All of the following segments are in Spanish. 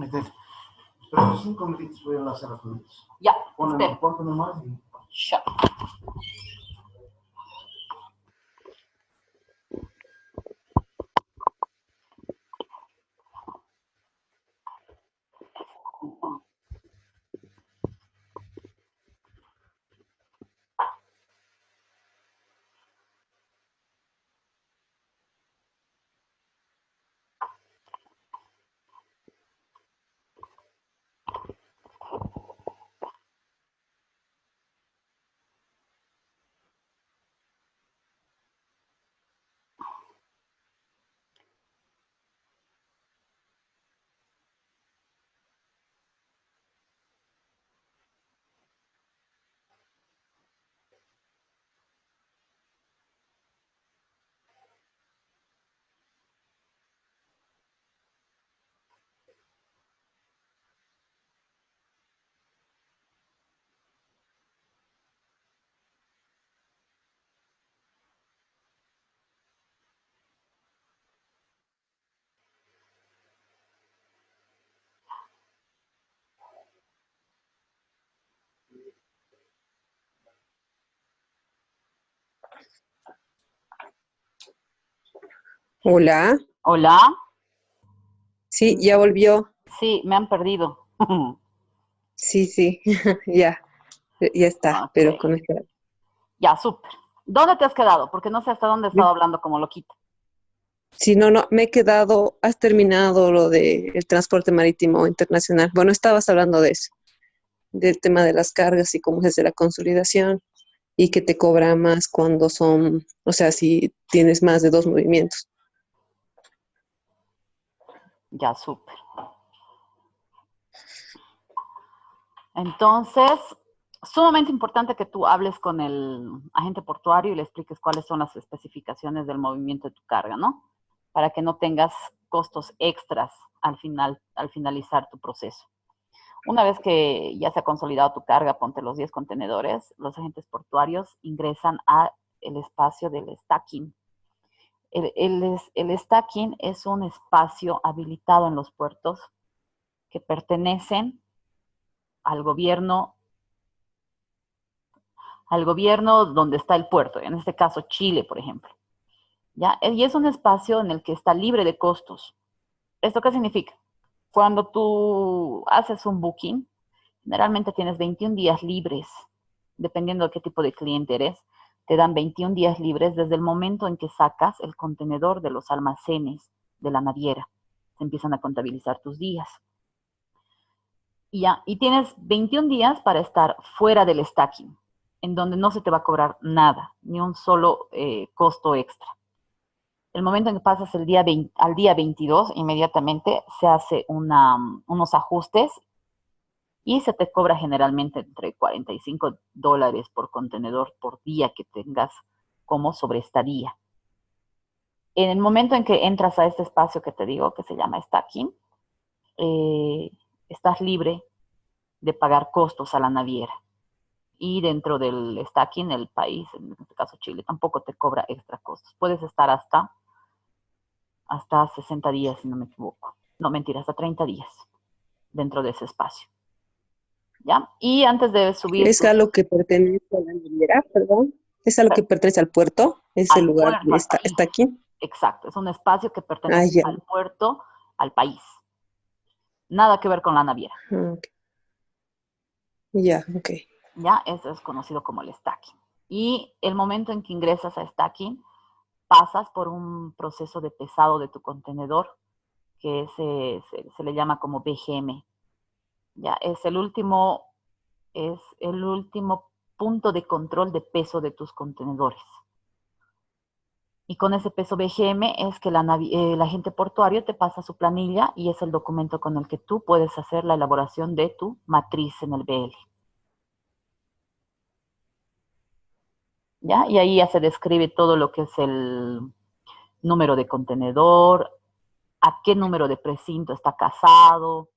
Pero 5 minutos voy a enlazar a todos. Ya, Ponte nomás y... Sure. Hola. Hola. Sí, ya volvió. Sí, me han perdido. Sí, ya está, pero Ok. con este... Ya, súper. ¿Dónde te has quedado? Porque no sé hasta dónde he estado hablando como loquita. Sí, no, me he quedado, has terminado lo del transporte marítimo internacional. Bueno, estabas hablando de eso, del tema de las cargas y cómo se hace la consolidación y que te cobra más cuando son, o sea, si tienes más de 2 movimientos. Ya, súper. Entonces, sumamente importante que tú hables con el agente portuario y le expliques cuáles son las especificaciones del movimiento de tu carga, ¿no? Para que no tengas costos extras al finalizar tu proceso. Una vez que ya se ha consolidado tu carga, ponte los 10 contenedores, los agentes portuarios ingresan a el espacio del stacking. El stacking es un espacio habilitado en los puertos que pertenecen al gobierno donde está el puerto, en este caso Chile, por ejemplo. ¿Ya? Y es un espacio en el que está libre de costos. ¿Esto qué significa? Cuando tú haces un booking, generalmente tienes 21 días libres, dependiendo de qué tipo de cliente eres, te dan 21 días libres desde el momento en que sacas el contenedor de los almacenes de la naviera. Se empiezan a contabilizar tus días. Y tienes 21 días para estar fuera del stacking, en donde no se te va a cobrar nada, ni un solo costo extra. El momento en que pasas al día 22, inmediatamente se hace unos ajustes y se te cobra generalmente entre $45 por contenedor por día que tengas como sobreestadía. En el momento en que entras a este espacio que te digo, que se llama stacking, estás libre de pagar costos a la naviera. Y dentro del stacking, el país, en este caso Chile, tampoco te cobra extra costos. Puedes estar hasta 60 días, si no me equivoco. No, mentira, hasta 30 días dentro de ese espacio. ¿Ya? Y antes de subir... ¿Es algo que pertenece a la naviera, perdón? ¿Es algo que pertenece al puerto? ¿Ese al lugar puerto, está aquí? Exacto, es un espacio que Ah, pertenece ya. al puerto, al país. Nada que ver con la naviera. Okay. Ya, ok. ¿Ya? Eso es conocido como el stacking. Y el momento en que ingresas a stacking, pasas por un proceso de pesado de tu contenedor, que se le llama como BGM. ¿Ya? Es el último punto de control de peso de tus contenedores. Y con ese peso BGM es que el agente portuario te pasa su planilla y es el documento con el que tú puedes hacer la elaboración de tu matriz en el BL. ¿Ya? Y ahí ya se describe todo lo que es el número de contenedor, a qué número de precinto está casado,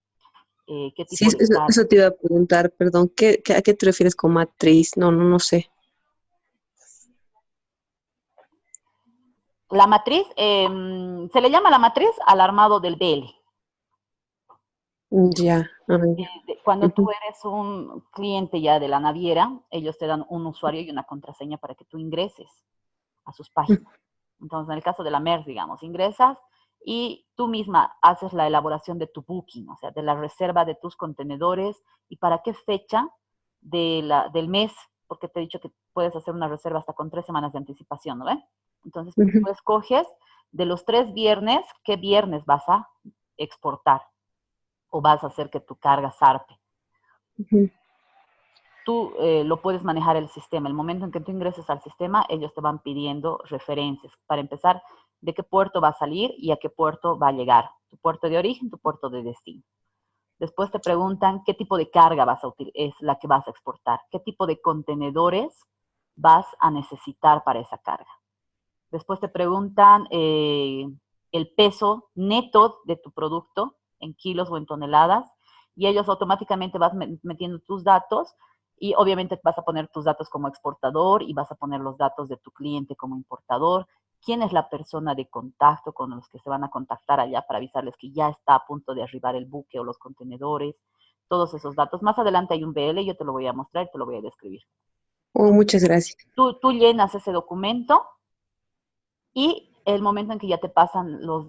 qué Sí, tipo de carga. eso te iba a preguntar, perdón, ¿a qué te refieres con matriz? No sé. La matriz, se le llama la matriz al armado del BL. Ya. Ah, ya. Cuando tú Ujú, eres un cliente ya de la naviera, ellos te dan un usuario y una contraseña para que tú ingreses a sus páginas. Entonces, en el caso de la MERS, digamos, ingresas y tú misma haces la elaboración de tu booking, o sea, de la reserva de tus contenedores y para qué fecha del mes, porque te he dicho que puedes hacer una reserva hasta con 3 semanas de anticipación, ¿no ves? Entonces, ujú, tú escoges de los 3 viernes, qué viernes vas a exportar o vas a hacer que tu carga zarpe. ujú. Tú lo puedes manejar el sistema. El momento en que tú ingreses al sistema, ellos te van pidiendo referencias. Para empezar, de qué puerto va a salir y a qué puerto va a llegar. Tu puerto de origen, tu puerto de destino. Después te preguntan qué tipo de carga es la que vas a exportar. Qué tipo de contenedores vas a necesitar para esa carga. Después te preguntan el peso neto de tu producto en kilos o en toneladas y ellos automáticamente vas metiendo tus datos y obviamente vas a poner tus datos como exportador y vas a poner los datos de tu cliente como importador, quién es la persona de contacto con los que se van a contactar allá para avisarles que ya está a punto de arribar el buque o los contenedores, todos esos datos. Más adelante hay un BL, yo te lo voy a mostrar y te lo voy a describir. Oh, muchas gracias. Tú llenas ese documento y el momento en que ya te pasan los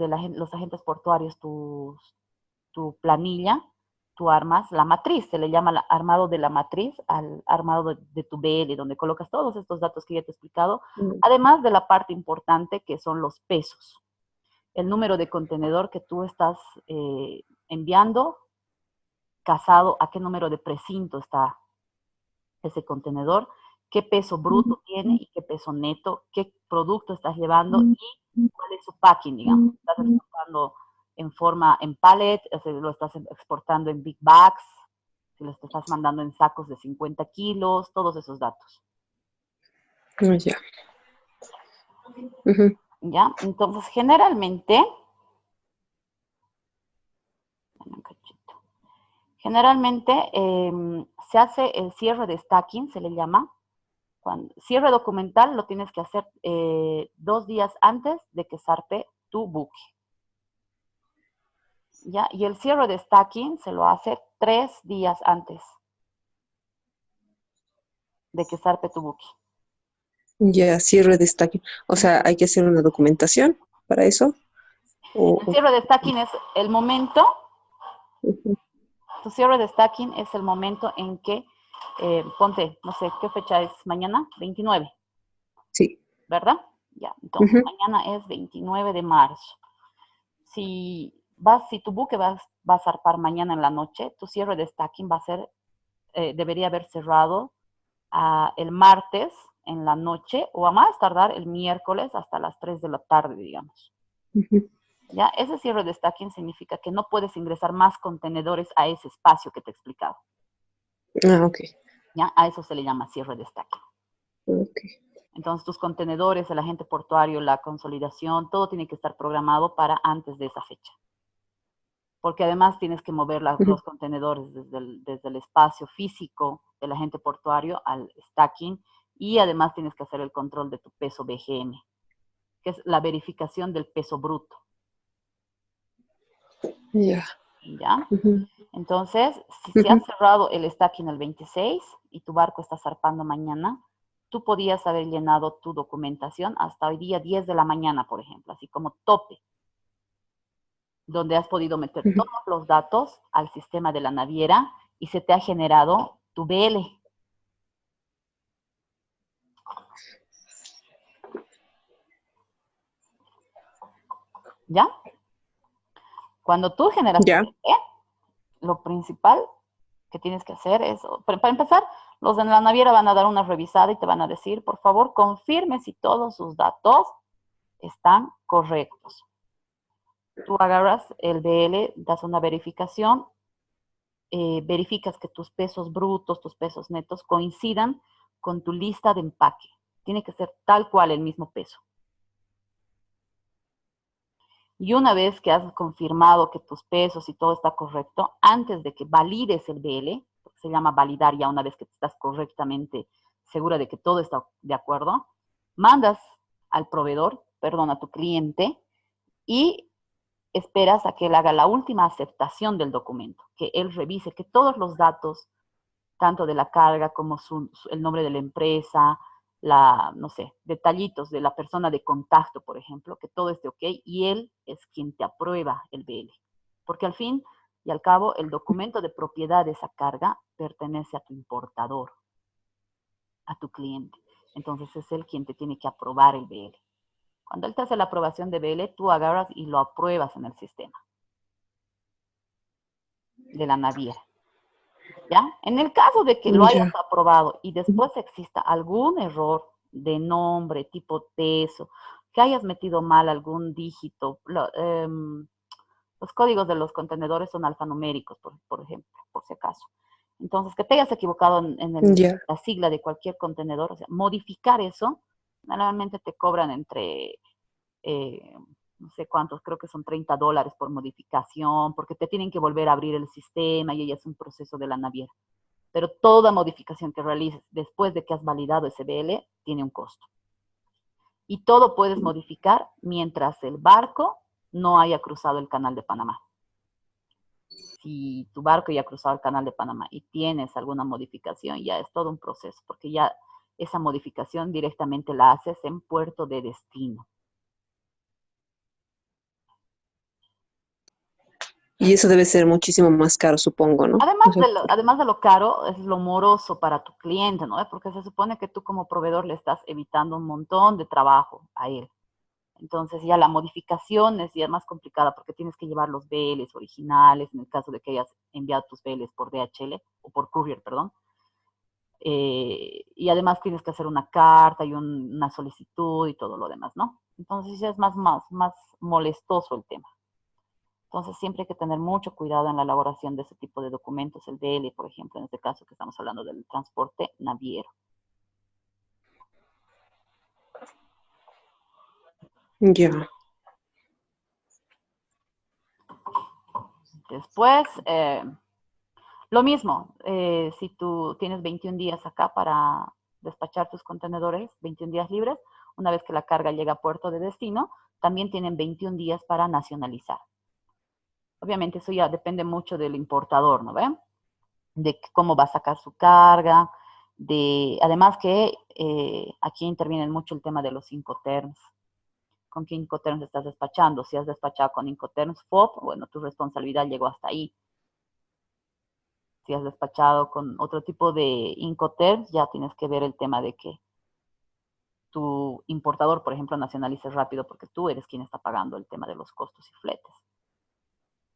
agentes portuarios tu planilla, tú armas la matriz, se le llama armado de la matriz al armado de tu BL, donde colocas todos estos datos que ya te he explicado, Mm, además de la parte importante que son los pesos, el número de contenedor que tú estás enviando, casado a qué número de precinto está ese contenedor, qué peso bruto tiene y qué peso neto, qué producto estás llevando y cuál es su packing, digamos. Estás exportando en pallet, o lo estás exportando en big bags, si lo estás mandando en sacos de 50 kilos, todos esos datos. ah, ya. Ujú, ¿Ya? Entonces, generalmente se hace el cierre de stacking, se le llama. Cierre documental lo tienes que hacer 2 días antes de que zarpe tu buque. ¿Ya? Y el cierre de stacking se lo hace 3 días antes de que zarpe tu buque. ya, cierre de stacking. O sea, hay que hacer una documentación para eso. El cierre de stacking es el momento, Ujú, tu cierre de stacking es el momento en que, ponte, no sé, ¿qué fecha es mañana? 29, sí. ¿verdad? Ya, entonces Ujú, mañana es 29 de marzo. Si tu buque va a zarpar mañana en la noche, tu cierre de stacking debería haber cerrado el martes en la noche o a más tardar el miércoles hasta las 3 de la tarde, digamos. ujú. ¿Ya? Ese cierre de stacking significa que no puedes ingresar más contenedores a ese espacio que te he explicado. Ah, ok. ¿Ya? A eso se le llama cierre de stacking. Ok. Entonces, tus contenedores, el agente portuario, la consolidación, todo tiene que estar programado para antes de esa fecha. Porque además tienes que mover Ujú, los contenedores desde el espacio físico del agente portuario al stacking y además tienes que hacer el control de tu peso BGM, que es la verificación del peso bruto. ya. ¿Ya? Ujú, Entonces, si se ha ujú. cerrado el stacking el 26 y tu barco está zarpando mañana, tú podías haber llenado tu documentación hasta hoy día 10 de la mañana, por ejemplo, así como tope, donde has podido meter Ujú. todos los datos al sistema de la naviera y se te ha generado tu BL. ¿Ya? Cuando tú generas tu Ya. BL, lo principal que tienes que hacer es, para empezar, los de la naviera van a dar una revisada y te van a decir, por favor, confirme si todos sus datos están correctos. Tú agarras el BL, das una verificación, verificas que tus pesos brutos, tus pesos netos coincidan con tu lista de empaque. Tiene que ser tal cual el mismo peso. Y una vez que has confirmado que tus pesos y todo está correcto, antes de que valides el BL, porque se llama validar ya una vez que estás correctamente segura de que todo está de acuerdo, mandas al proveedor, perdón, a tu cliente, y esperas a que él haga la última aceptación del documento, que él revise que todos los datos, tanto de la carga como el nombre de la empresa, no sé, detallitos de la persona de contacto, por ejemplo, que todo esté ok, y él es quien te aprueba el BL. Porque al fin y al cabo, el documento de propiedad de esa carga pertenece a tu importador, a tu cliente. Entonces es él quien te tiene que aprobar el BL. Cuando él te hace la aprobación de BL, tú agarras y lo apruebas en el sistema de la naviera. ¿Ya? En el caso de que lo hayas aprobado y después exista algún error de nombre, tipo peso, que hayas metido mal algún dígito, los códigos de los contenedores son alfanuméricos, por ejemplo, por si acaso. Entonces, que te hayas equivocado en la sigla de cualquier contenedor, o sea, modificar eso, normalmente te cobran entre, no sé cuántos, creo que son $30 por modificación, porque te tienen que volver a abrir el sistema y ya es un proceso de la naviera. Pero toda modificación que realices después de que has validado ese BL tiene un costo. Y todo puedes modificar mientras el barco no haya cruzado el canal de Panamá. Si tu barco ya ha cruzado el canal de Panamá y tienes alguna modificación, ya es todo un proceso, porque ya esa modificación directamente la haces en puerto de destino. Y eso debe ser muchísimo más caro, supongo, ¿no? Además de lo caro, es lo moroso para tu cliente, ¿no? Porque se supone que tú como proveedor le estás evitando un montón de trabajo a él. Entonces ya la modificación es ya más complicada porque tienes que llevar los BLs originales, en el caso de que hayas enviado tus BLs por DHL, o por courier, perdón. Y además tienes que hacer una carta y una solicitud y todo lo demás, ¿no? Entonces ya es más molestoso el tema. Entonces siempre hay que tener mucho cuidado en la elaboración de ese tipo de documentos, el BL, por ejemplo, en este caso que estamos hablando del transporte naviero. Ya. Después, lo mismo, si tú tienes 21 días acá para despachar tus contenedores, 21 días libres, una vez que la carga llega a puerto de destino, también tienen 21 días para nacionalizar. Obviamente eso ya depende mucho del importador, ¿no ven? De cómo va a sacar su carga, además que aquí interviene mucho el tema de los Incoterms. ¿Con qué Incoterms estás despachando? Si has despachado con Incoterms FOB, bueno, tu responsabilidad llegó hasta ahí. Si has despachado con otro tipo de Incoterms, ya tienes que ver el tema de que tu importador, por ejemplo, nacionalice rápido porque tú eres quien está pagando el tema de los costos y fletes.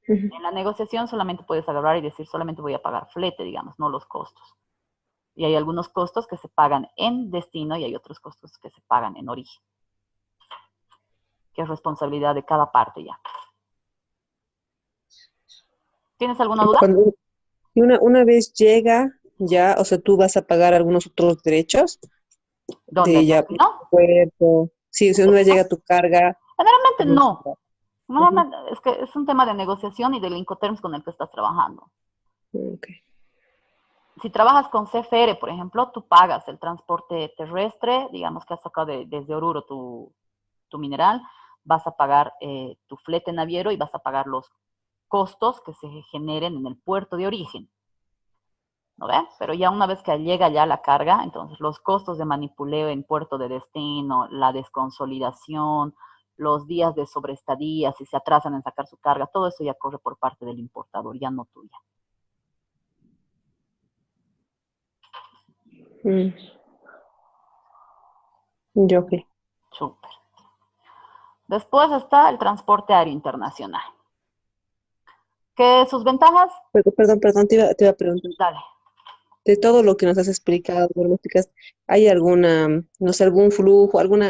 En la negociación solamente puedes agarrar y decir, solamente voy a pagar flete, digamos, no los costos. Y hay algunos costos que se pagan en destino y hay otros costos que se pagan en origen, que es responsabilidad de cada parte ya. ¿Tienes alguna duda? Cuando una vez llega, ya, o sea, tú vas a pagar algunos otros derechos ¿Dónde? de ya puerto. Sí, o sea, una vez llega tu carga. Generalmente no. Normalmente es que es un tema de negociación y del Incoterms con el que estás trabajando. Okay. Si trabajas con CFR, por ejemplo, tú pagas el transporte terrestre, digamos que has sacado desde Oruro tu mineral, vas a pagar tu flete naviero y vas a pagar los costos que se generen en el puerto de origen. ¿No ves? Pero ya una vez que llega ya la carga, entonces los costos de manipuleo en puerto de destino, la desconsolidación, los días de sobreestadía, si se atrasan en sacar su carga, todo eso ya corre por parte del importador, ya no tuya. Yo ok. Súper. Después está el transporte aéreo internacional. ¿Qué sus ventajas? Perdón, te iba a preguntar. Dale. De todo lo que nos has explicado, ¿hay alguna, no sé, algún flujo, algún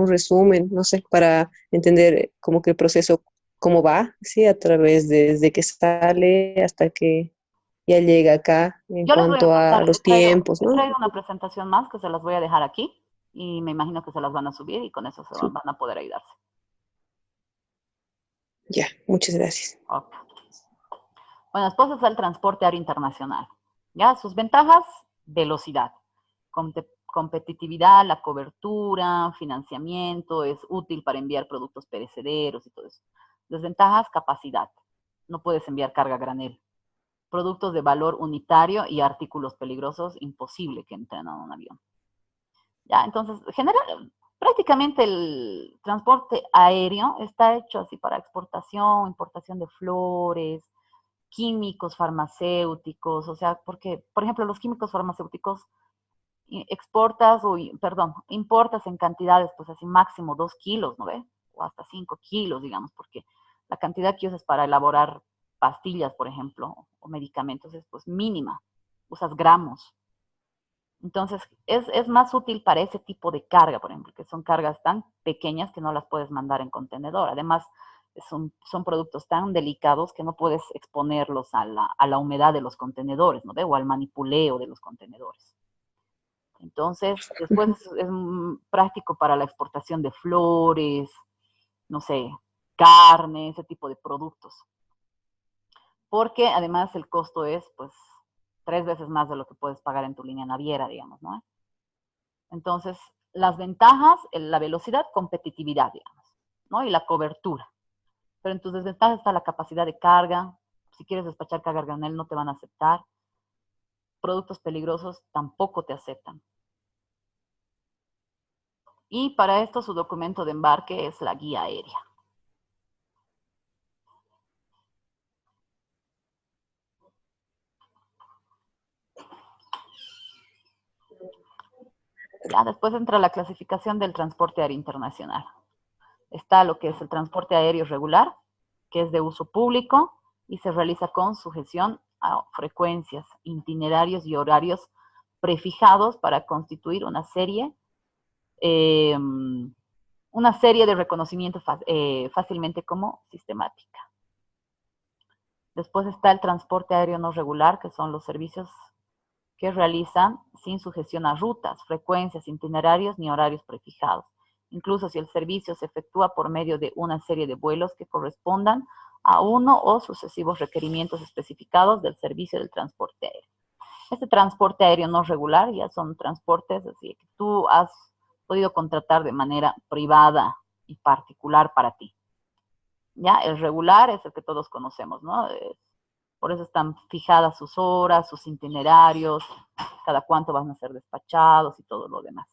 resumen, no sé, para entender como que el proceso, cómo va, sí, a través desde que sale hasta que ya llega acá, en Yo les voy a cuanto a contar, los tiempos, he ¿no? traído una presentación más que se las voy a dejar aquí y me imagino que se las van a subir y con eso se Sí. van a poder ayudarse. Ya, muchas gracias. Okay. Bueno, después está el transporte aéreo internacional. ¿Ya? Sus ventajas, velocidad. Como competitividad, la cobertura, financiamiento, es útil para enviar productos perecederos y todo eso. Desventajas, capacidad. No puedes enviar carga a granel. Productos de valor unitario y artículos peligrosos, imposible que entren a un avión. Ya, entonces, prácticamente el transporte aéreo está hecho así para exportación, importación de flores, químicos farmacéuticos, o sea, porque, por ejemplo, los químicos farmacéuticos importas en cantidades, pues así máximo 2 kilos, ¿no ves? O hasta 5 kilos, digamos, porque la cantidad que usas para elaborar pastillas, por ejemplo, o medicamentos es pues mínima, usas gramos. Entonces, es más útil para ese tipo de carga, por ejemplo, que son cargas tan pequeñas que no las puedes mandar en contenedor. Además, son productos tan delicados que no puedes exponerlos a la humedad de los contenedores, ¿no? O al manipuleo de los contenedores. Entonces, después es práctico para la exportación de flores, no sé, carne, ese tipo de productos. Porque además el costo es, pues, 3 veces más de lo que puedes pagar en tu línea naviera, digamos, ¿no? Entonces, las ventajas, la velocidad, competitividad, digamos, ¿no? Y la cobertura. Pero en tus desventajas está la capacidad de carga. Si quieres despachar carga a granel, no te van a aceptar. Productos peligrosos tampoco te aceptan. Y para esto su documento de embarque es la guía aérea. Ya después entra la clasificación del transporte aéreo internacional. Está lo que es el transporte aéreo regular, que es de uso público y se realiza con sujeción a frecuencias, itinerarios y horarios prefijados para constituir una serie de reconocimiento fácilmente como sistemática. Después está el transporte aéreo no regular, que son los servicios que realizan sin sujeción a rutas, frecuencias, itinerarios ni horarios prefijados, incluso si el servicio se efectúa por medio de una serie de vuelos que correspondan a uno o sucesivos requerimientos especificados del servicio del transporte aéreo. Este transporte aéreo no regular ya son transportes así que tú has podido contratar de manera privada y particular para ti. Ya, el regular es el que todos conocemos, ¿no? Por eso están fijadas sus horas, sus itinerarios, cada cuánto van a ser despachados y todo lo demás.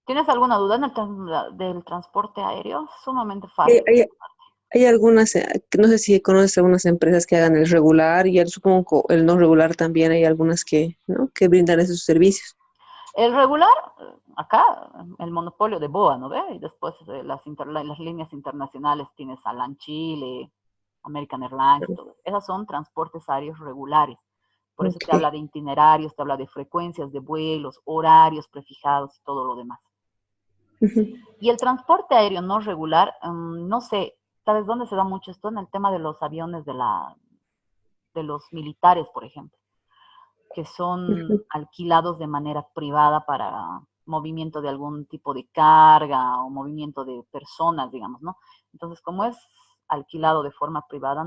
¿Tienes alguna duda en del transporte aéreo? Sumamente fácil. Hay algunas, que no sé si conoces algunas empresas que hagan el regular y supongo que el no regular también hay algunas que, ¿no? que brindan esos servicios. El regular, acá, el monopolio de BOA, ¿no ve? Y después las líneas internacionales tienes a LAN Chile, American Airlines, y todo. Esas son transportes aéreos regulares. Por eso te habla de itinerarios, te habla de frecuencias de vuelos, horarios prefijados y todo lo demás. Y el transporte aéreo no regular, no sé, ¿sabes dónde se da mucho esto? En el tema de los aviones de los militares, por ejemplo, que son alquilados de manera privada para movimiento de algún tipo de carga o movimiento de personas, digamos, ¿no? Entonces, como es alquilado de forma privada,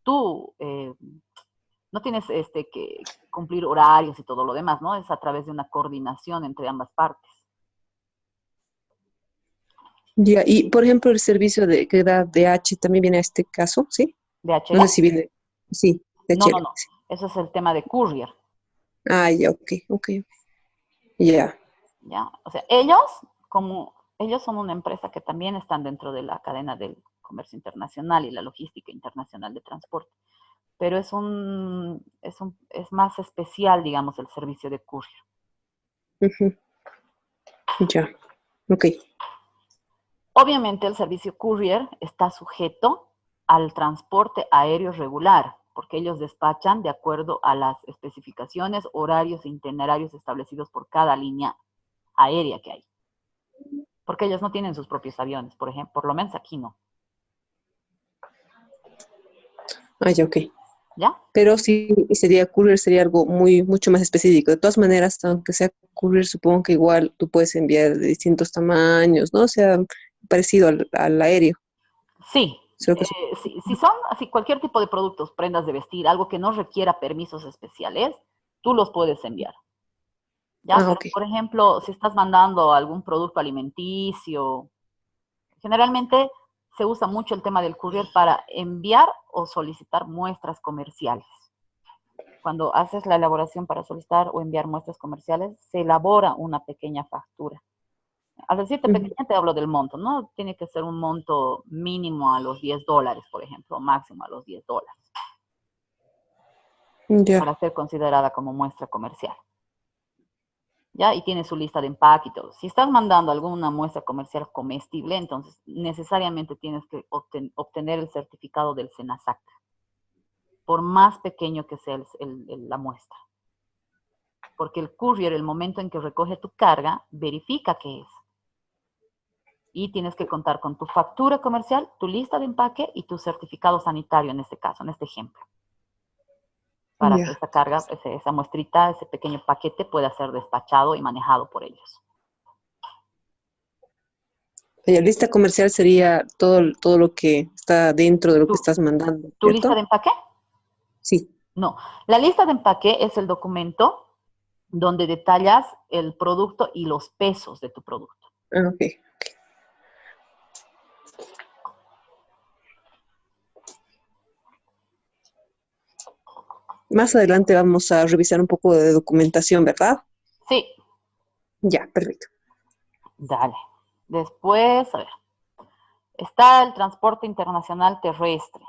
tú no tienes que cumplir horarios y todo lo demás, ¿no? Es a través de una coordinación entre ambas partes. Ya, y por ejemplo, el servicio que da DH también viene a este caso, ¿sí? ¿DHL? No sé si viene, sí, DHL. No. Eso es el tema de courier. Ah, ya, ok. Ya. ¿Ya? O sea, ellos son una empresa que también están dentro de la cadena del comercio internacional y la logística internacional de transporte. Pero es más especial, digamos, el servicio de courier. Ya, ok. Obviamente el servicio courier está sujeto al transporte aéreo regular, porque ellos despachan de acuerdo a las especificaciones, horarios e itinerarios establecidos por cada línea aérea que hay. Porque ellos no tienen sus propios aviones, por ejemplo, por lo menos aquí no. Ah, ya, ok. ¿Ya? Pero si sería courier, sería algo mucho más específico. De todas maneras, aunque sea courier, supongo que igual tú puedes enviar de distintos tamaños, ¿no? O sea, parecido al aéreo. Sí. Solo que Si son así cualquier tipo de productos, prendas de vestir, algo que no requiera permisos especiales, tú los puedes enviar. ¿Ya? Ah, Pero, ok. por ejemplo, si estás mandando algún producto alimenticio, generalmente se usa mucho el tema del courier para enviar o solicitar muestras comerciales. Cuando haces la elaboración para solicitar o enviar muestras comerciales, se elabora una pequeña factura. Al decirte Ujú. pequeña, te hablo del monto, ¿no? Tiene que ser un monto mínimo a los $10, por ejemplo, máximo a los $10, Ya. para ser considerada como muestra comercial. ¿Ya? Y tiene su lista de empaque y todo. Si estás mandando alguna muestra comercial comestible, entonces necesariamente tienes que obtener el certificado del SENASAC, por más pequeño que sea la muestra. Porque el courier, el momento en que recoge tu carga, verifica qué es. Y tienes que contar con tu factura comercial, tu lista de empaque y tu certificado sanitario en este caso, en este ejemplo. Para que Ya. esta carga, esa muestrita, ese pequeño paquete pueda ser despachado y manejado por ellos. La lista comercial sería todo lo que está dentro de lo que ¿Tu, estás mandando, tu lista de ¿cierto? empaque? Sí. No. La lista de empaque es el documento donde detallas el producto y los pesos de tu producto. Ah, ok. Más adelante vamos a revisar un poco de documentación, ¿verdad? Sí, Ya, perfecto. dale. Después, a ver, está el transporte internacional terrestre.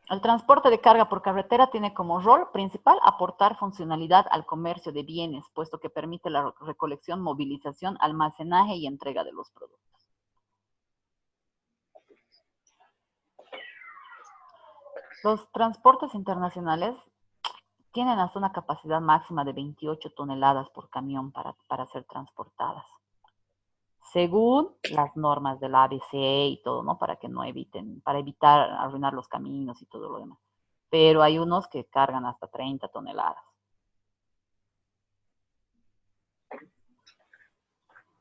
El transporte de carga por carretera tiene como rol principal aportar funcionalidad al comercio de bienes, puesto que permite la recolección, movilización, almacenaje y entrega de los productos. Los transportes internacionales tienen hasta una capacidad máxima de 28 toneladas por camión para ser transportadas, según las normas del ABC y todo, ¿no? Para que no eviten, para evitar arruinar los caminos y todo lo demás. Pero hay unos que cargan hasta 30 toneladas.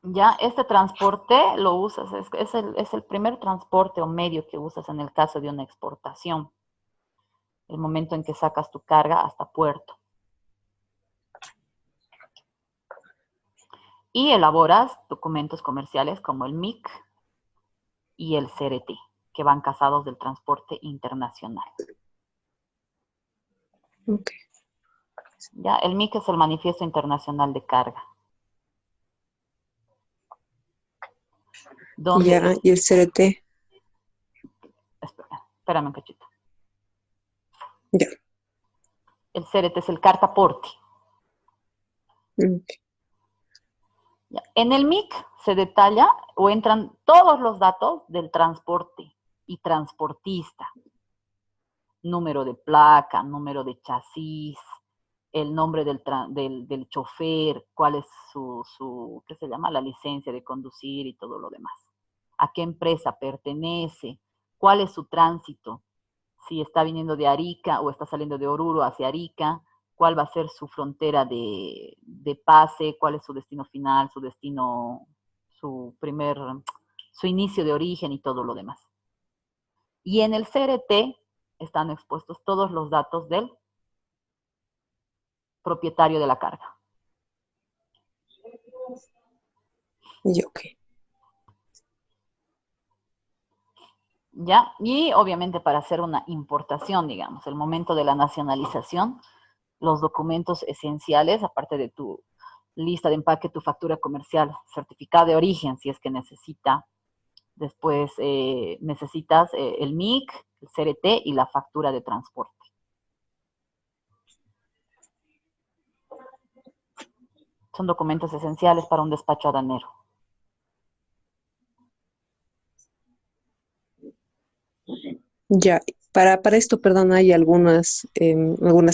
Ya, este transporte lo usas, es el primer transporte o medio que usas en el caso de una exportación, el momento en que sacas tu carga hasta puerto. Y elaboras documentos comerciales como el MIC y el CRT, que van casados del transporte internacional. Ok. Ya, el MIC es el Manifiesto Internacional de Carga. Donde, Ya, y el CRT. espérame un cachito. Ya. El CRT es el cartaporte. Ok. Ya. En el MIC se detalla o entran todos los datos del transporte y transportista. Número de placa, número de chasis, el nombre del chofer, cuál es ¿qué se llama? La licencia de conducir y todo lo demás. ¿A qué empresa pertenece? ¿Cuál es su tránsito? Si está viniendo de Arica o está saliendo de Oruro hacia Arica, cuál va a ser su frontera de pase, cuál es su destino final, su destino, su inicio de origen y todo lo demás. Y en el CRT están expuestos todos los datos del propietario de la carga. Ya, ok. ¿Ya? Y obviamente para hacer una importación, digamos, el momento de la nacionalización, los documentos esenciales, aparte de tu lista de empaque, tu factura comercial, certificado de origen, si es que necesita. Después necesitas el MIC, el CRT y la factura de transporte. Son documentos esenciales para un despacho aduanero. Ya, para esto, perdón, hay algunas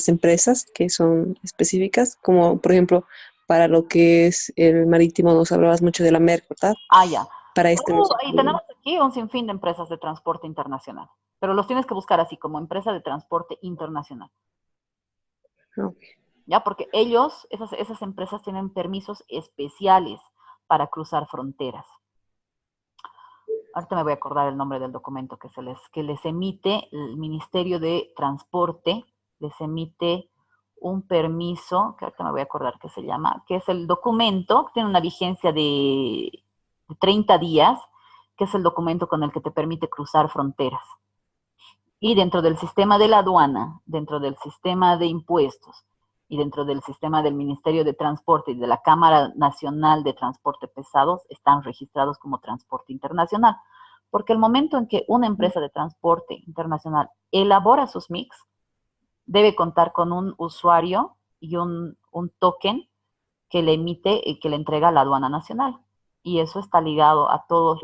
empresas que son específicas, como por ejemplo, para lo que es el marítimo, nos hablabas mucho de la Merck, ¿verdad? Ah, ya. Para este no se Y pide. tenemos aquí un sinfín de empresas de transporte internacional, pero los tienes que buscar así, como empresa de transporte internacional. Ok. ¿Ya? Porque esas empresas tienen permisos especiales para cruzar fronteras. ahorita me voy a acordar el nombre del documento que les emite el Ministerio de Transporte, les emite un permiso, que ahorita me voy a acordar qué se llama, que es el documento, que tiene una vigencia de 30 días, que es el documento con el que te permite cruzar fronteras. Y dentro del sistema de la aduana, dentro del sistema de impuestos y dentro del sistema del Ministerio de Transporte y de la Cámara Nacional de Transporte Pesados, están registrados como transporte internacional. Porque el momento en que una empresa de transporte internacional elabora sus mix, debe contar con un usuario y un token que le emite y que le entrega a la aduana nacional. Y eso está ligado a todas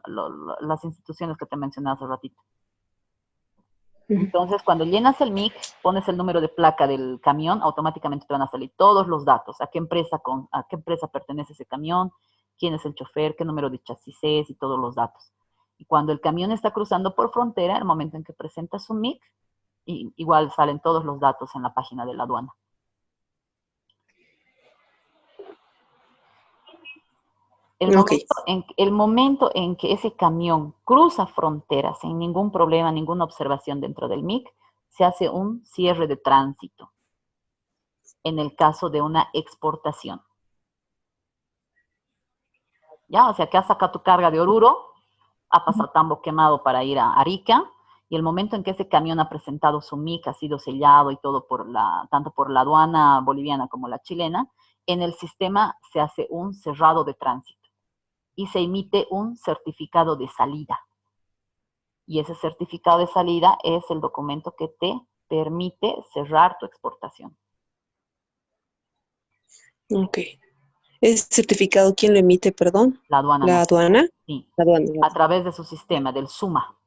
las instituciones que te mencioné hace ratito. Entonces, cuando llenas el MIC, pones el número de placa del camión, automáticamente te van a salir todos los datos, a qué empresa pertenece ese camión, quién es el chofer, qué número de chasis es y todos los datos. Y cuando el camión está cruzando por frontera, el momento en que presenta su MIC, igual salen todos los datos en la página de la aduana. El momento en que ese camión cruza fronteras sin ningún problema, ninguna observación dentro del MIC, se hace un cierre de tránsito en el caso de una exportación. ¿Ya? O sea, que has sacado tu carga de Oruro, ha pasado Tambo Quemado para ir a Arica, y el momento en que ese camión ha presentado su MIC, ha sido sellado y todo tanto por la aduana boliviana como la chilena, en el sistema se hace un cerrado de tránsito y se emite un certificado de salida. Y ese certificado de salida es el documento que te permite cerrar tu exportación. Ok. ¿Ese certificado quién lo emite, perdón? La aduana. ¿La aduana? Sí. La aduana. A través de su sistema, del SUMA.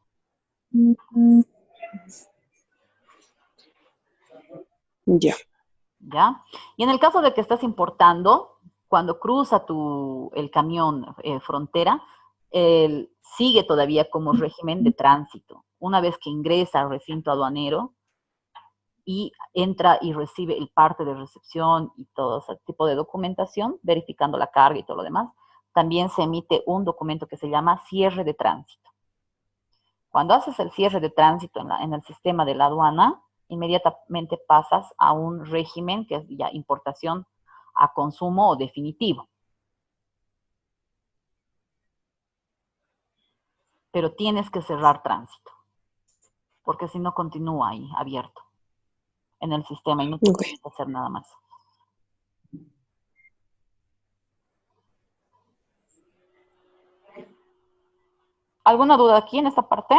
Ya. ¿Ya? Y en el caso de que estás importando, cuando cruza el camión frontera, sigue todavía como régimen de tránsito. Una vez que ingresa al recinto aduanero y entra y recibe el parte de recepción y todo ese tipo de documentación, verificando la carga y todo lo demás, también se emite un documento que se llama cierre de tránsito. Cuando haces el cierre de tránsito en el sistema de la aduana, inmediatamente pasas a un régimen que es ya importación a consumo o definitivo. Pero tienes que cerrar tránsito, porque si no continúa ahí abierto en el sistema y no te puedes hacer nada más. ¿Alguna duda aquí en esta parte?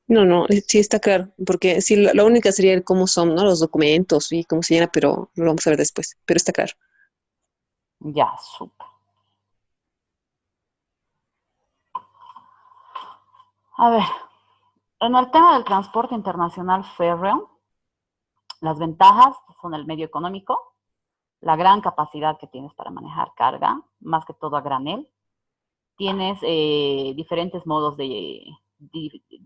No, sí está claro, porque sí, la única sería el cómo son, ¿no? Los documentos y cómo se llena, pero lo vamos a ver después, pero está claro. Ya, súper. A ver, en el tema del transporte internacional férreo, las ventajas son el medio económico, la gran capacidad que tienes para manejar carga, más que todo a granel. Tienes diferentes modos de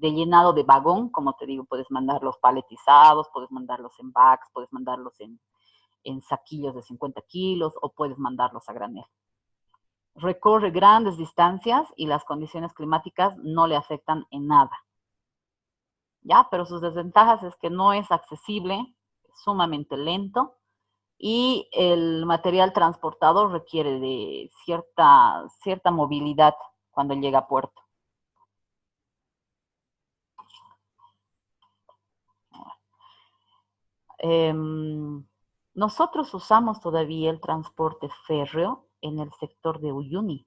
llenado de vagón, como te digo, puedes mandarlos paletizados, puedes mandarlos en bags, puedes mandarlos en saquillos de 50 kilos o puedes mandarlos a granel. Recorre grandes distancias y las condiciones climáticas no le afectan en nada. ¿Ya? Pero sus desventajas es que no es accesible, es sumamente lento y el material transportado requiere de cierta movilidad cuando llega a puerto. Nosotros usamos todavía el transporte férreo en el sector de Uyuni.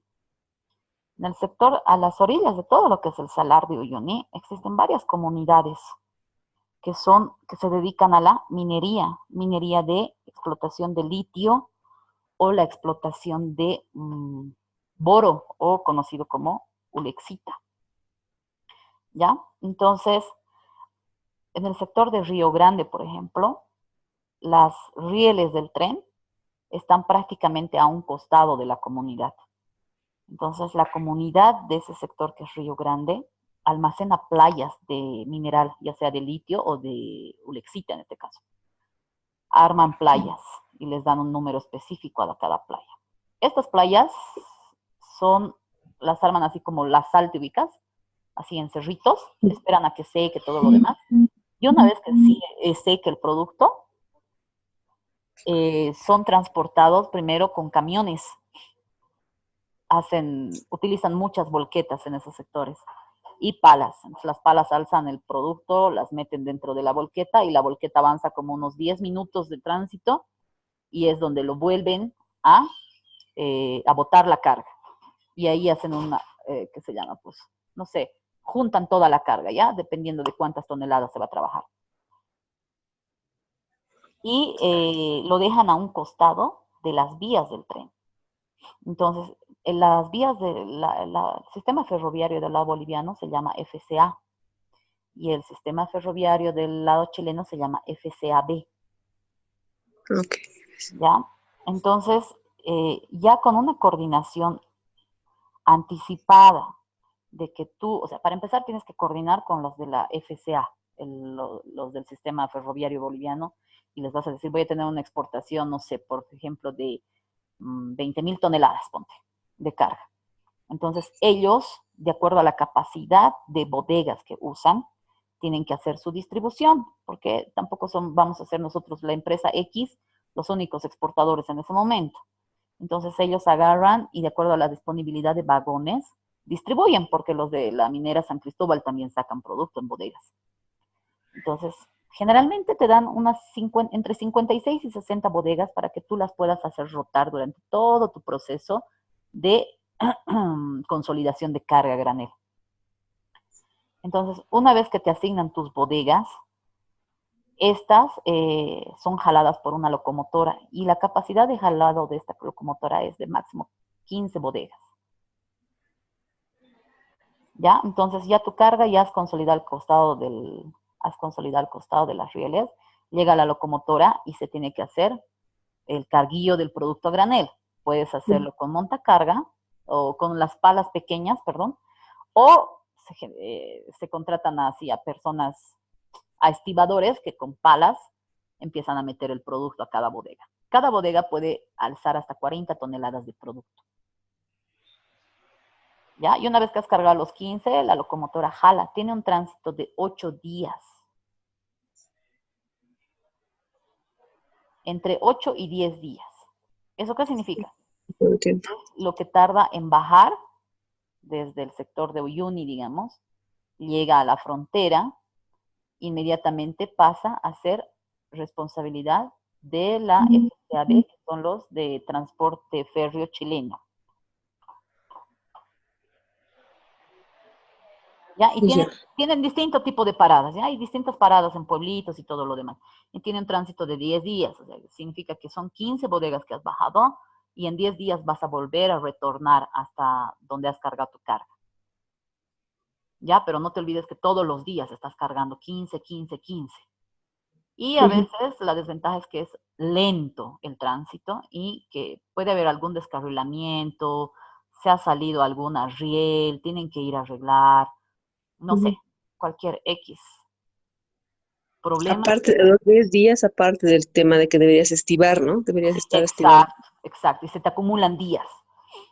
En el sector, a las orillas de todo lo que es el salar de Uyuni, existen varias comunidades que se dedican a la minería de explotación de litio o la explotación de boro, o conocido como ulexita. ¿Ya? Entonces, en el sector de Río Grande, por ejemplo, las rieles del tren están prácticamente a un costado de la comunidad. Entonces, la comunidad de ese sector que es Río Grande almacena playas de mineral, ya sea de litio o de ulexita en este caso. Arman playas y les dan un número específico a cada playa. Estas playas las arman así como la sal, ¿te ubicas? Así en cerritos, esperan a que seque todo lo demás. Y una vez que sí seque el producto, son transportados primero con camiones. Utilizan muchas volquetas en esos sectores y palas. Entonces, las palas alzan el producto, las meten dentro de la volqueta y la volqueta avanza como unos 10 minutos de tránsito y es donde lo vuelven a botar la carga. Y ahí hacen una, ¿qué se llama? Pues, no sé, juntan toda la carga, ¿ya? Dependiendo de cuántas toneladas se va a trabajar. Y lo dejan a un costado de las vías del tren. Entonces, en las vías del sistema ferroviario del lado boliviano se llama FCA y el sistema ferroviario del lado chileno se llama FCAB. Ok. ¿Ya? Entonces, ya con una coordinación anticipada de que tú, o sea, para empezar tienes que coordinar con los de la FCA, los del sistema ferroviario boliviano, y les vas a decir, voy a tener una exportación, no sé, por ejemplo, de 20.000 toneladas, ponte, de carga. Entonces, ellos, de acuerdo a la capacidad de bodegas que usan, tienen que hacer su distribución, porque tampoco vamos a ser nosotros, la empresa X, los únicos exportadores en ese momento. Entonces, ellos agarran y de acuerdo a la disponibilidad de vagones, distribuyen, porque los de la minera San Cristóbal también sacan producto en bodegas. Entonces, generalmente te dan entre 56 y 60 bodegas para que tú las puedas hacer rotar durante todo tu proceso de consolidación de carga a granel. Entonces, una vez que te asignan tus bodegas, estas son jaladas por una locomotora y la capacidad de jalado de esta locomotora es de máximo 15 bodegas. ¿Ya? Entonces ya tu carga ya has consolidado al costado de las rieles, llega la locomotora y se tiene que hacer el carguillo del producto a granel. Puedes hacerlo con montacarga o con las palas pequeñas, perdón, o se contratan así a personas, a estibadores que con palas empiezan a meter el producto a cada bodega. Cada bodega puede alzar hasta 40 toneladas de producto. ¿Ya? Y una vez que has cargado los 15, la locomotora jala. Tiene un tránsito de 8 días. Entre 8 y 10 días. ¿Eso qué significa? Todo el tiempo. Lo que tarda en bajar desde el sector de Uyuni, digamos, llega a la frontera, inmediatamente pasa a ser responsabilidad de la FCAB, que son los de transporte férreo chileno. ¿Ya? Y tienen distinto tipo de paradas, ¿ya? Hay distintas paradas en pueblitos y todo lo demás. Y tienen tránsito de 10 días, o sea, significa que son 15 bodegas que has bajado y en 10 días vas a volver a retornar hasta donde has cargado tu carga. ¿Ya? Pero no te olvides que todos los días estás cargando 15, 15, 15. Y a veces la desventaja es que es lento el tránsito y que puede haber algún descarrilamiento, se ha salido alguna riel, tienen que ir a arreglar, no sé, cualquier X problema. Aparte de los 10 días, aparte del tema de que deberías estivar, ¿no? Deberías estar estivando. Exacto, y se te acumulan días,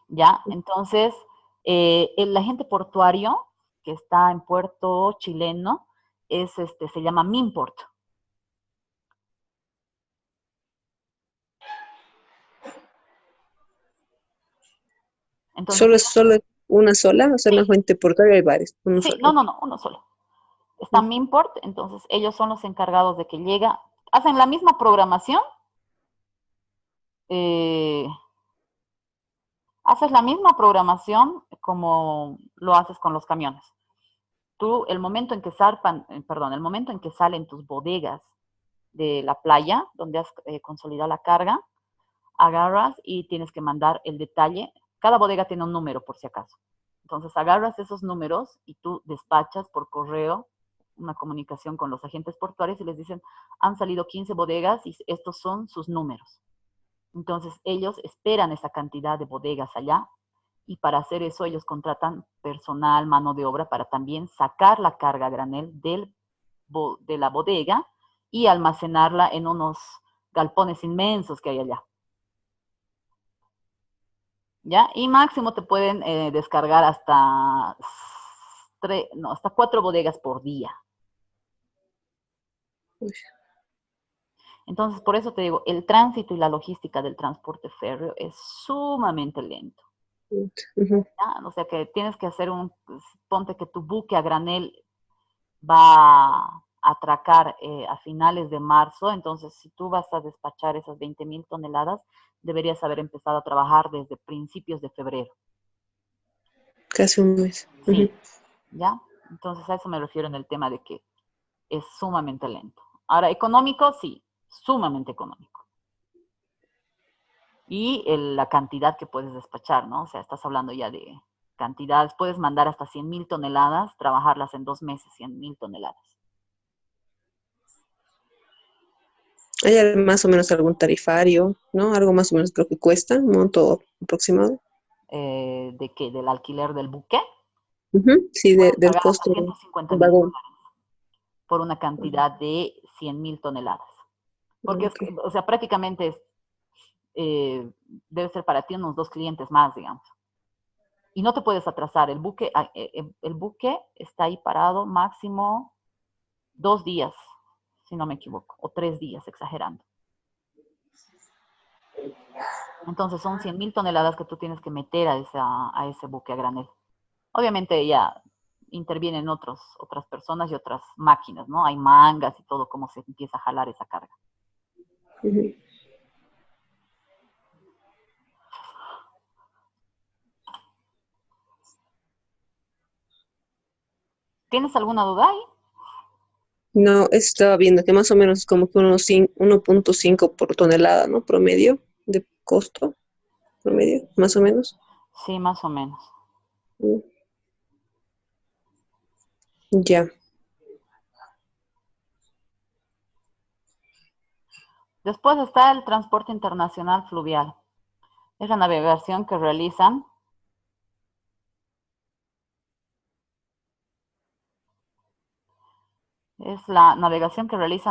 ¿ya? Entonces, el agente portuario que está en puerto chileno se llama Minport. Entonces, ¿Solo una sola? O sea, en la fuente portuaria hay varios. Uno sí, solo. no, uno solo. Está Minport, entonces ellos son los encargados de que llega, hacen la misma programación, haces la misma programación como lo haces con los camiones. Tú, el momento en que salen tus bodegas de la playa, donde has consolidado la carga, agarras y tienes que mandar el detalle. Cada bodega tiene un número, por si acaso. Entonces, agarras esos números y tú despachas por correo una comunicación con los agentes portuarios y les dicen, han salido 15 bodegas y estos son sus números. Entonces, ellos esperan esa cantidad de bodegas allá y para hacer eso ellos contratan personal, mano de obra para también sacar la carga a granel de la bodega y almacenarla en unos galpones inmensos que hay allá. ¿Ya? Y máximo te pueden descargar hasta, hasta 4 bodegas por día. Uy, Entonces, por eso te digo, el tránsito y la logística del transporte férreo es sumamente lento. ujú. ¿Ya? O sea que tienes que hacer ponte que tu buque a granel va a atracar a finales de marzo, entonces si tú vas a despachar esas 20.000 toneladas, deberías haber empezado a trabajar desde principios de febrero. Casi un mes. Ujú. Sí, ¿ya? Entonces a eso me refiero en el tema de que es sumamente lento. Ahora, económico, sí, sumamente económico. Y la cantidad que puedes despachar, ¿no? O sea, estás hablando ya de cantidades, puedes mandar hasta 100.000 toneladas, trabajarlas en 2 meses, 100.000 toneladas. ¿Hay más o menos algún tarifario, ¿no? Algo más o menos creo que cuesta, un monto aproximado. ¿De qué? ¿Del alquiler del buque? Ujú. Sí, Puedes del pagar hasta costo 150 del mil vagón. por una cantidad de 100.000 toneladas. Porque, Ok. o sea, prácticamente debe ser para ti unos 2 clientes más, digamos. Y no te puedes atrasar. El buque está ahí parado máximo 2 días, si no me equivoco, o 3 días, exagerando. Entonces son 100.000 toneladas que tú tienes que meter a ese buque a granel. Obviamente ya intervienen otras personas y otras máquinas, ¿no? Hay mangas y todo, cómo se empieza a jalar esa carga. Ujú. ¿Tienes alguna duda ahí? No, estaba viendo que más o menos es como que unos 1.5 por tonelada, ¿no? Promedio de costo, promedio, más o menos. Sí, más o menos. Mm. Ya. Después está el transporte internacional fluvial. Es la navegación que realizan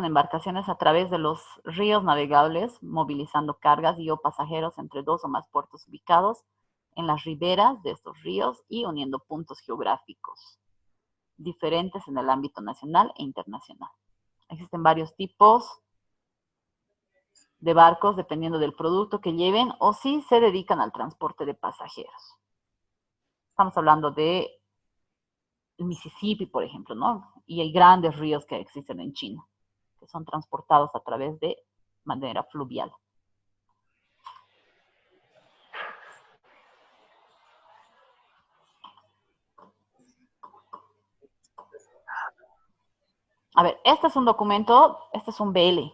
embarcaciones a través de los ríos navegables, movilizando cargas y o pasajeros entre 2 o más puertos ubicados en las riberas de estos ríos y uniendo puntos geográficos diferentes en el ámbito nacional e internacional. Existen varios tipos de barcos dependiendo del producto que lleven o si se dedican al transporte de pasajeros. Estamos hablando de el Mississippi, por ejemplo, ¿no? Y hay grandes ríos que existen en China, que son transportados a través de manera fluvial. A ver, este es un documento, este es un BL.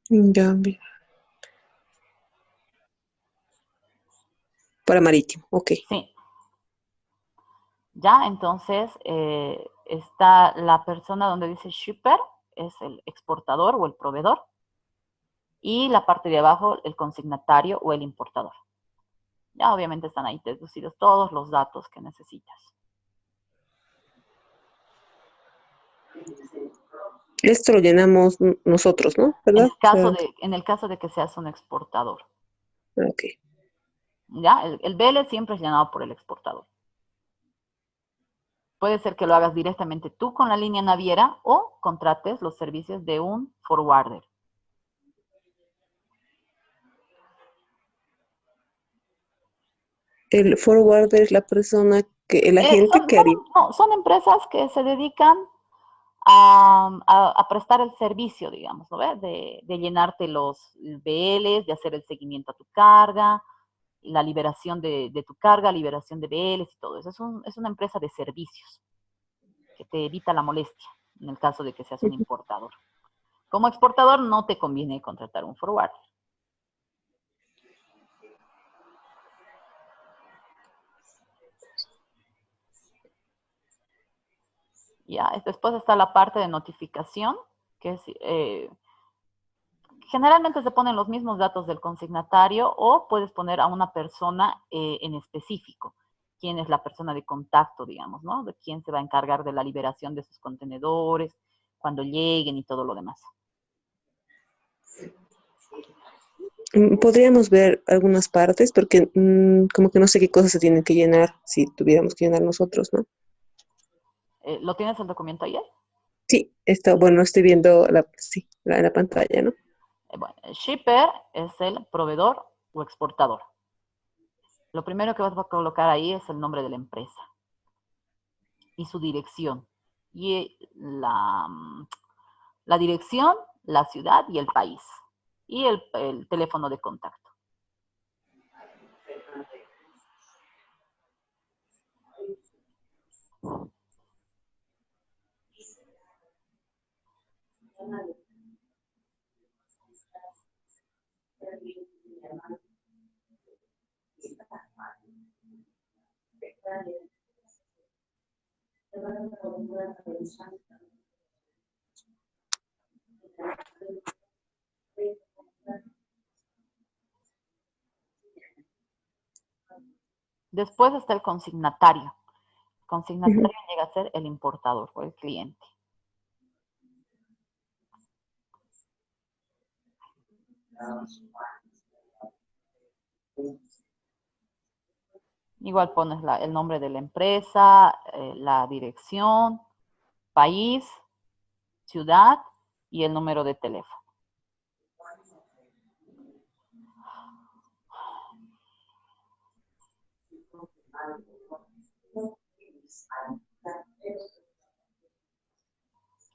Ya, bien. Para marítimo, ok. Sí. Ya, entonces está la persona donde dice shipper, es el exportador o el proveedor, y la parte de abajo, el consignatario o el importador. Ya obviamente están ahí deducidos todos los datos que necesitas. Esto lo llenamos nosotros, ¿no? En ¿Verdad? el caso de que seas un exportador. Ok. Ya, el BL siempre es llenado por el exportador. Puede ser que lo hagas directamente tú con la línea naviera o contrates los servicios de un forwarder. El forwarder es la persona que, el agente que haría. Son empresas que se dedican a prestar el servicio, digamos, ¿no ves? De llenarte los BLs, de hacer el seguimiento a tu carga, la liberación de tu carga, liberación de BLs y todo eso. Es una empresa de servicios que te evita la molestia en el caso de que seas un importador. Como exportador no te conviene contratar un forwarder. Ya, después está la parte de notificación, que es generalmente se ponen los mismos datos del consignatario o puedes poner a una persona en específico. Quién es la persona de contacto, digamos, ¿no? De quién se va a encargar de la liberación de sus contenedores, cuando lleguen y todo lo demás. Podríamos ver algunas partes porque como que no sé qué cosas se tienen que llenar si tuviéramos que llenar nosotros, ¿no? ¿Lo tienes el documento ahí? Sí, está, bueno, estoy viendo sí, la pantalla, ¿no? Bueno, el shipper es el proveedor o exportador. Lo primero que vas a colocar ahí es el nombre de la empresa y su dirección. Y la dirección, la ciudad y el país. Y el teléfono de contacto. Después está el consignatario. El consignatario llega a ser el importador o el cliente. Igual pones el nombre de la empresa, la dirección, país, ciudad y el número de teléfono.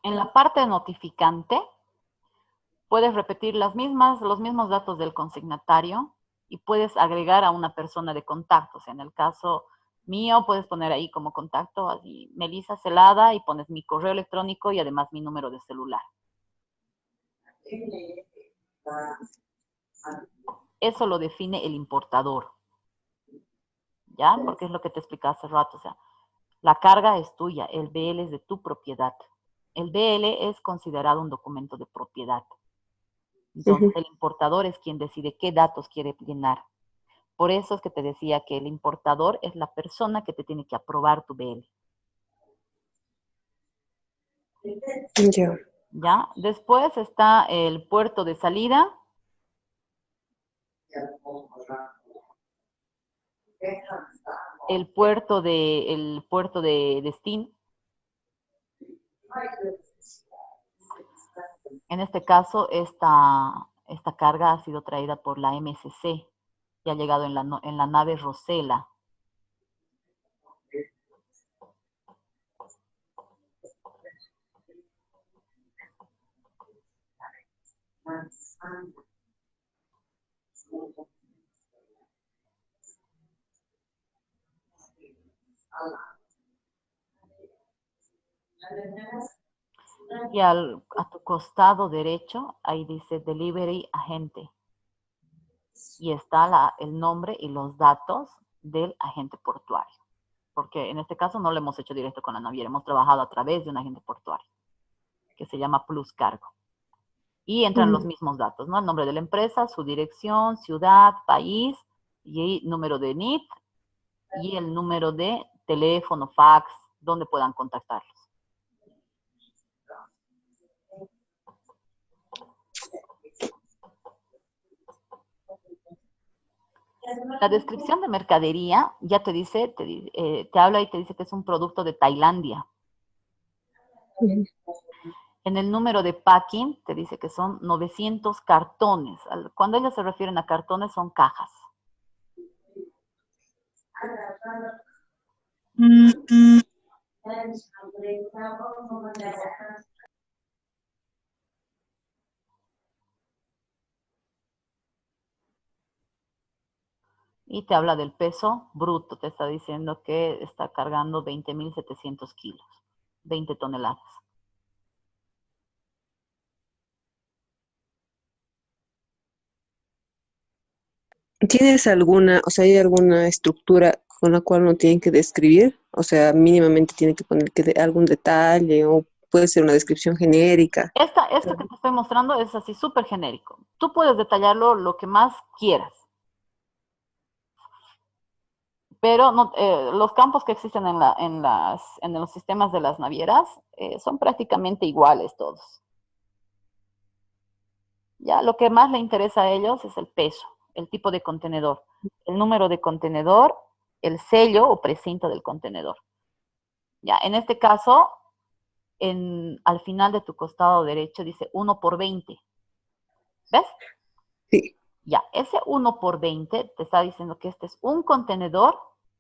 En la parte notificante, puedes repetir los mismos datos del consignatario y puedes agregar a una persona de contacto. O sea, en el caso mío, puedes poner ahí como contacto, así, Melissa Celada, y pones mi correo electrónico y además mi número de celular. Eso lo define el importador. ¿Ya? Porque es lo que te explicaba hace rato. O sea, la carga es tuya, el BL es de tu propiedad. El BL es considerado un documento de propiedad. Entonces, el importador es quien decide qué datos quiere llenar. Por eso es que te decía que el importador es la persona que te tiene que aprobar tu BL. Ya. ¿Ya? Después está el puerto de salida. El puerto de destino. En este caso, esta carga ha sido traída por la MSC y ha llegado en la nave Rosela. Y a tu costado derecho, ahí dice Delivery Agente. Y está el nombre y los datos del agente portuario. Porque en este caso no lo hemos hecho directo con la naviera, hemos trabajado a través de un agente portuario, que se llama Plus Cargo. Y entran los mismos datos, ¿no? El nombre de la empresa, su dirección, ciudad, país, y número de NIT, y el número de teléfono, fax, donde puedan contactarlos. La descripción de mercadería ya te dice, te habla y te dice que es un producto de Tailandia. En el número de packing te dice que son 900 cartones. Cuando ellos se refieren a cartones son cajas. Y te habla del peso bruto. Te está diciendo que está cargando 20.700 kilos, 20 toneladas. ¿Tienes alguna, o sea, hay alguna estructura con la cual no tienen que describir? O sea, mínimamente tienen que poner algún detalle o puede ser una descripción genérica. Esto que te estoy mostrando es así súper genérico. Tú puedes detallarlo lo que más quieras. Pero no, los campos que existen en los sistemas de las navieras son prácticamente iguales todos. Ya, lo que más le interesa a ellos es el peso, el tipo de contenedor, el número de contenedor, el sello o precinto del contenedor. Ya, en este caso, al final de tu costado derecho dice 1 por 20. ¿Ves? Sí. Ya, ese 1 por 20 te está diciendo que este es un contenedor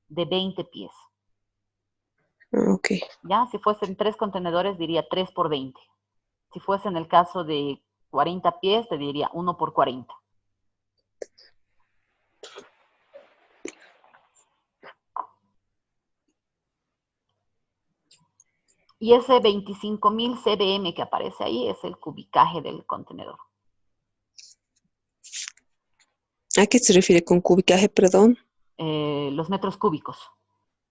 de 20 pies. Ok. Ya, si fuesen 3 contenedores diría 3 por 20. Si fuese en el caso de 40 pies, te diría 1 por 40. Y ese 25.000 cbm que aparece ahí es el cubicaje del contenedor. ¿A qué se refiere con cubicaje, perdón? Los metros cúbicos.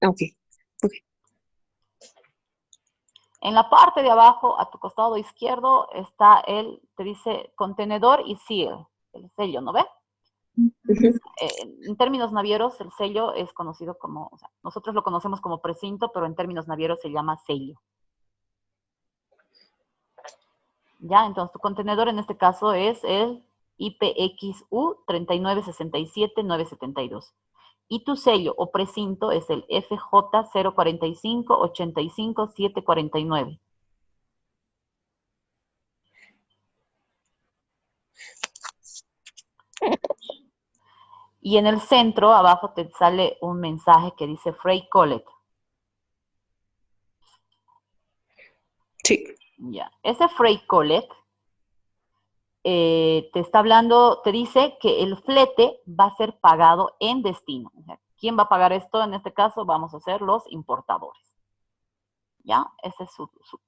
Ok. Ok. En la parte de abajo, a tu costado izquierdo, está te dice contenedor y seal, el sello, ¿no ve? Ujú. En términos navieros, el sello es conocido como, o sea, nosotros lo conocemos como precinto, pero en términos navieros se llama sello. Ya, entonces tu contenedor en este caso es el IPXU 3967972. Y tu sello o precinto es el FJ 045 85 749. Y en el centro, abajo, te sale un mensaje que dice Freight Collect. Sí. Ya. Ese Freight Collect te está hablando, te dice que el flete va a ser pagado en destino. O sea, ¿quién va a pagar esto? En este caso vamos a ser los importadores. ¿Ya? Ese es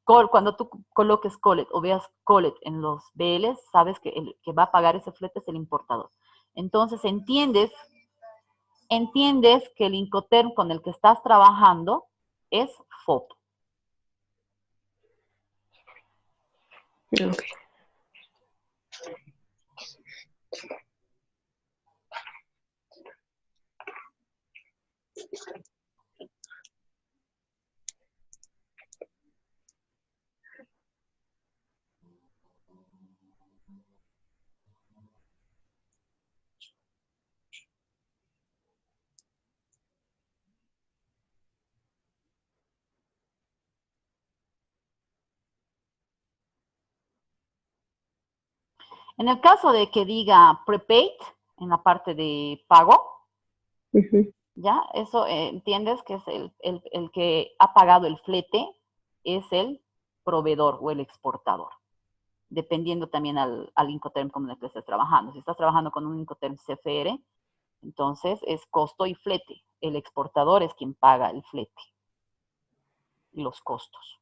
cuando tú coloques collect o veas collect en los BLs, sabes que el que va a pagar ese flete es el importador. Entonces entiendes que el Incoterm con el que estás trabajando es FOB. Ok. En el caso de que diga prepaid en la parte de pago, Ujú. ¿ya? Eso entiendes que es el que ha pagado el flete, es el proveedor o el exportador, dependiendo también al Incoterm con el que estés trabajando. Si estás trabajando con un Incoterm CFR, entonces es costo y flete. El exportador es quien paga el flete y los costos.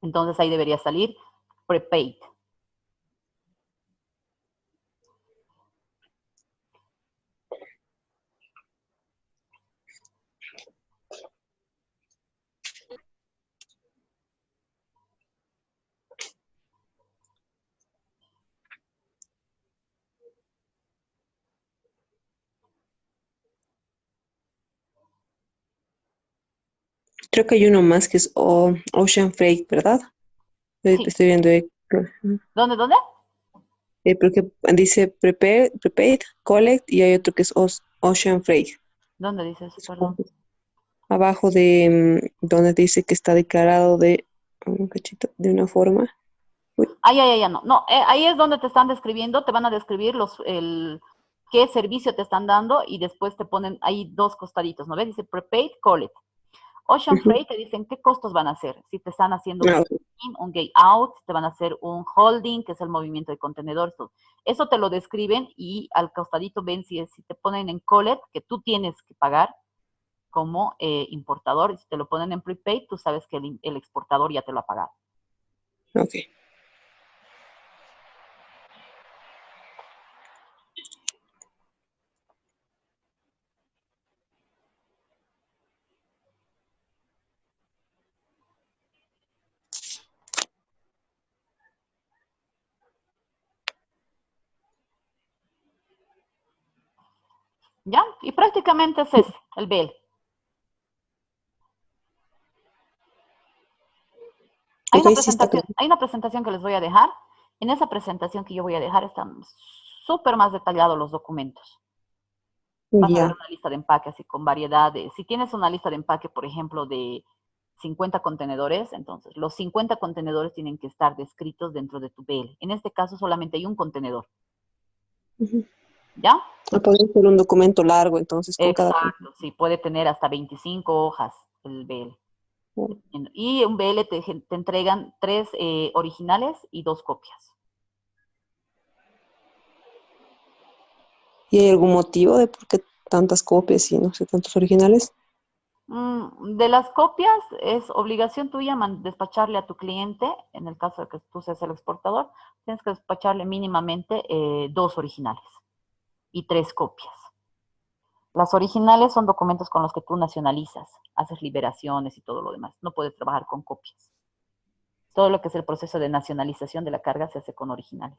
Entonces ahí debería salir prepaid. Creo que hay uno más que es Ocean Freight, ¿verdad? Sí. Estoy viendo. ¿Dónde? Porque dice prepaid, collect y hay otro que es Ocean Freight. ¿Dónde dice eso? Perdón. Abajo de donde dice que está declarado de un cachito de una forma. Uy, No. No, ahí es donde te están describiendo, te van a describir qué servicio te están dando y después te ponen ahí dos costaditos, ¿no ves? Dice prepaid, collect. Ocean ujú. Freight te dicen qué costos van a hacer. Si te están haciendo un Ah, gate in, un gate out, te van a hacer un holding, que es el movimiento de contenedores. Eso te lo describen y al costadito ven si te ponen en collect, que tú tienes que pagar como importador, y si te lo ponen en prepaid, tú sabes que el exportador ya te lo ha pagado. ok. ¿Ya? Y prácticamente es ese, el BEL. Ok, sí está perfecto. Hay una presentación que les voy a dejar En esa presentación que yo voy a dejar están súper más detallados los documentos. Vas a ver Ya. una lista de empaque así con variedad de, si tienes una lista de empaque, por ejemplo, de 50 contenedores, entonces los 50 contenedores tienen que estar descritos dentro de tu BL. En este caso solamente hay un contenedor. Ujú. ¿Ya? Puede ser un documento largo, entonces, con cada Exacto, sí, puede tener hasta 25 hojas el BL. contenedor. Y un BL te entregan 3 originales y 2 copias. ¿Y hay algún motivo de por qué tantas copias y no sé, tantos originales? De las copias es obligación tuya despacharle a tu cliente, en el caso de que tú seas el exportador, tienes que despacharle mínimamente 2 originales y 3 copias. Las originales son documentos con los que tú nacionalizas, haces liberaciones y todo lo demás. No puedes trabajar con copias. Todo lo que es el proceso de nacionalización de la carga se hace con originales.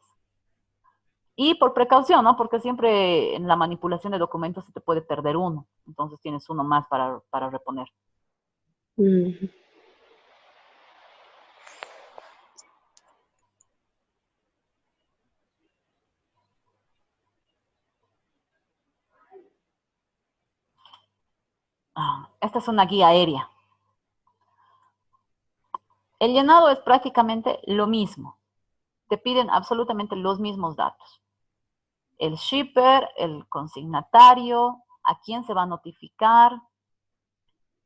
Y por precaución, ¿no? Porque siempre en la manipulación de documentos se te puede perder uno. Entonces tienes uno más para reponer. Ujú. Esta es una guía aérea. El llenado es prácticamente lo mismo. Te piden absolutamente los mismos datos. El shipper, el consignatario, a quién se va a notificar,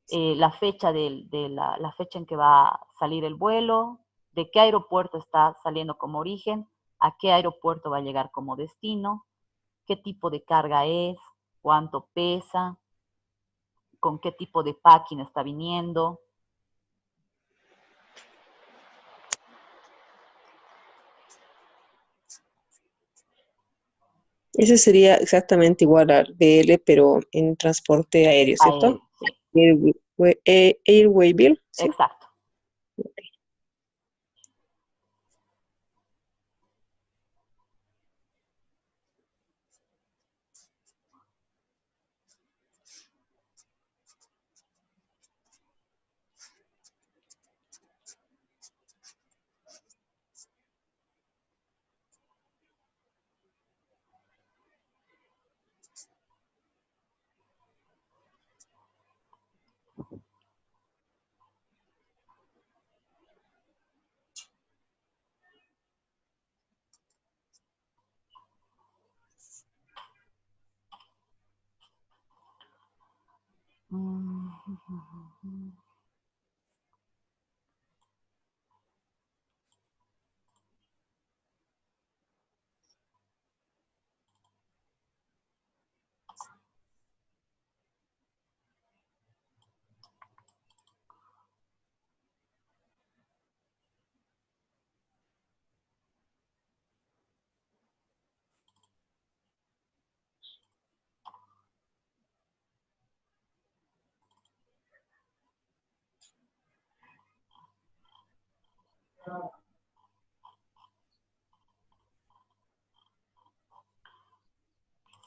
la fecha, la fecha en que va a salir el vuelo, de qué aeropuerto está saliendo como origen, a qué aeropuerto va a llegar como destino, qué tipo de carga es, cuánto pesa, con qué tipo de packing está viniendo. Ese sería exactamente igual al BL, pero en transporte aéreo, ¿cierto? Aéreo, sí, Airway Bill, ¿sí? exacto.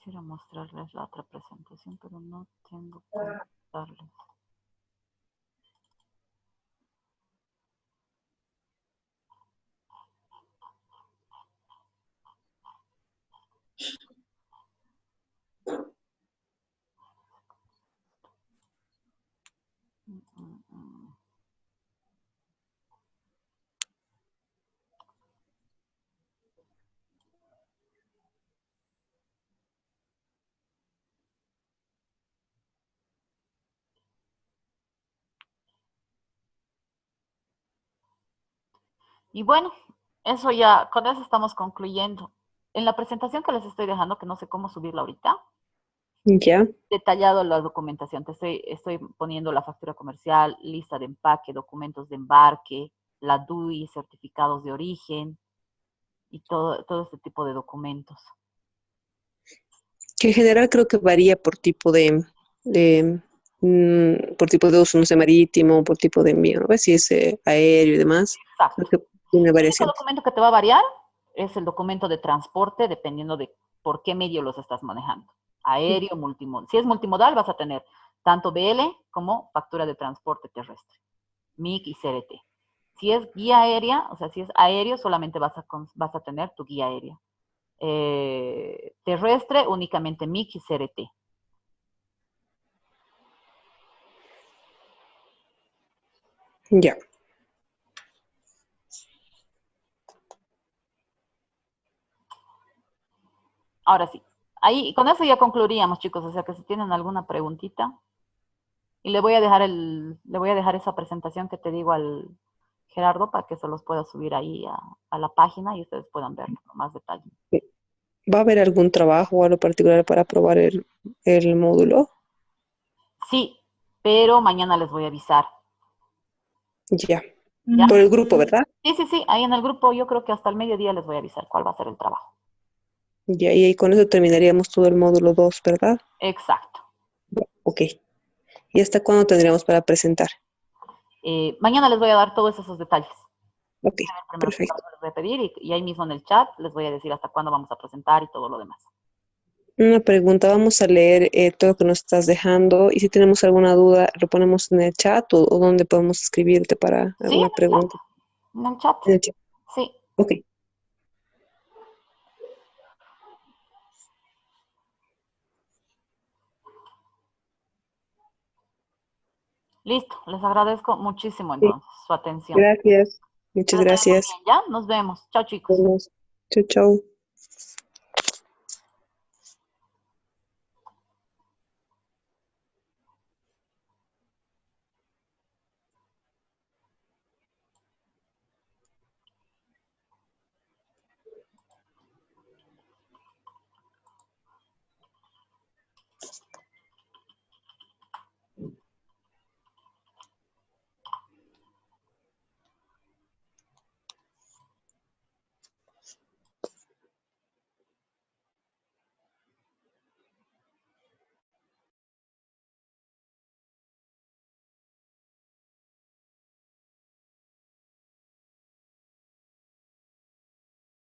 Quisiera mostrarles la otra presentación, pero no tengo cómo mostrarles. Y bueno, eso ya, con eso estamos concluyendo. En la presentación que les estoy dejando, que no sé cómo subirla ahorita, Ya. detallado la documentación. Estoy poniendo la factura comercial, lista de empaque, documentos de embarque, la DUI, certificados de origen y todo este tipo de documentos. Que en general creo que varía por tipo por tipo de uso, no sé, marítimo, por tipo de envío, ¿no? Si es aéreo y demás, Exacto. creo que tiene El único variaciones. documento que te va a variar es el documento de transporte, dependiendo de por qué medio los estás manejando. Aéreo, multimodal. Si es multimodal, vas a tener tanto BL como factura de transporte terrestre, MIC y CRT. Si es guía aérea, o sea, si es aéreo, solamente vas a tener tu guía aérea. Terrestre, únicamente MIC y CRT. Ya. Ahora sí. Ahí, con eso ya concluiríamos, chicos. O sea, que si tienen alguna preguntita. Y le voy a dejar esa presentación que te digo al Gerardo para que se los pueda subir ahí a la página y ustedes puedan verlo con más detalle. ¿Va a haber algún trabajo o algo particular para probar el módulo? Sí, pero mañana les voy a avisar. Ya. ¿Ya? Por el grupo, ¿verdad? Sí. Ahí en el grupo yo creo que hasta el mediodía les voy a avisar cuál va a ser el trabajo. Ya, y ahí con eso terminaríamos todo el módulo 2, ¿verdad? Exacto. Ok. ¿Y hasta cuándo tendríamos para presentar? Mañana les voy a dar todos esos detalles. Ok, Primero perfecto. les voy a pedir y ahí mismo en el chat les voy a decir hasta cuándo vamos a presentar y todo lo demás. Una pregunta, vamos a leer todo lo que nos estás dejando y si tenemos alguna duda, lo ponemos en el chat o dónde podemos escribirte para Sí, en alguna el chat. pregunta. En el chat. En el chat. Sí. Ok. Listo. Les agradezco muchísimo Sí, entonces su atención. gracias. Que Muchas les vaya muy gracias. bien, ¿ya? Nos vemos. Chao, chicos. Nos vemos. Chau, chau.